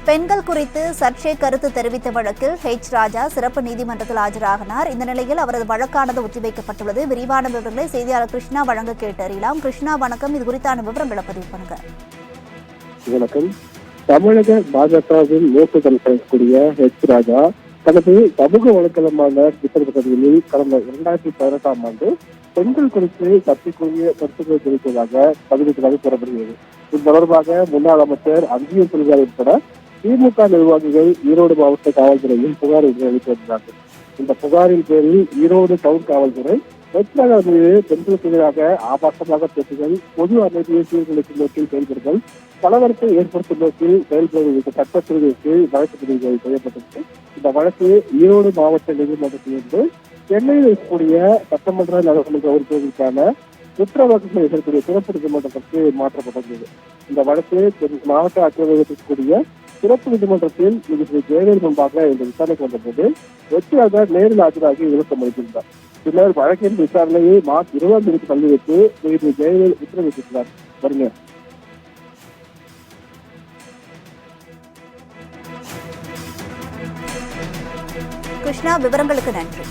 பெண்கள் குறித்து சர்ச்சை கருத்து தெரிவித்த வழக்கில் ராஜா சிறப்பு நீதிமன்றத்தில் ஆஜராகினார். இந்த நிலையில் அவரது வழக்கானது ஒத்திவைக்கப்பட்டுள்ளது. விரிவான விவரங்களை செய்தியாளர் கிருஷ்ணா வழங்க கேட்டறியலாம். கிருஷ்ணா, வணக்கம். இது குறித்தான விவரம் விளப்பதிவு பண்ணுங்க. வணக்கம். தமிழக பாஜகவின் மூத்த தலைவராகக்கூடிய ராஜா தனது சமூக வலைதளமான ட்விட்டர் பகுதியில் கடந்த 2018ஆம் ஆண்டு பெண்கள் குறித்து சர்ச்சைக்குரிய கருத்துக்களை தெரிவித்ததாக பதிவிட்டதாக கூறப்படுகிறது. இது தொடர்பாக முன்னாள் அமைச்சர் அந்தியூர் செல்வார் உட்பட திமுக நிர்வாகிகள் ஈரோடு மாவட்ட காவல்துறையில் புகார் அளித்து வருகிறார்கள். இந்த புகாரின் பேரில் ஈரோடு டவுன் காவல்துறை ராஜா மீது பெண்களுக்கு எதிராக ஆபாசமாக பேசுதல், பொது அமைதியை சீர்குலைக்கும் நோக்கில் செயல்படுதல், கலவரத்தை ஏற்படுத்தும் நோக்கில் செயல்படுவதற்கு சட்டப்பிரிவுக்கு வழக்கு பதிவு செய்யப்பட்டிருக்கு. இந்த வழக்கு ஈரோடு மாவட்ட நீதிமன்றத்திலிருந்து சென்னையில் இருக்கக்கூடிய சட்டமன்ற நகர்மன்ற உறுப்பினர்களுக்கான குற்றவாளிகளை எதிர்க்கூடிய சிறப்பு நீதிமன்றத்திற்கு மாற்றப்பட்டுள்ளது. இந்த வழக்கு மாவட்ட ஆட்சியர் இருக்கக்கூடிய சிறப்பு நீதிமன்றத்தில் நீதிபதி ஜெயவேல் முன்பாக இந்த விசாரணைக்கு வந்தபோது ராஜா நேரில் ஆஜராகி விளக்கம் அளித்திருந்தார். பின்னர் வழக்கின் விசாரணையை மார்ச் 20ஆம் தள்ளி வைத்து நீதிபதி ஜெயவேல் உத்தரவிட்டிருக்கிறார். வருங்க. கிருஷ்ணா, விவரங்களுக்கு நன்றி.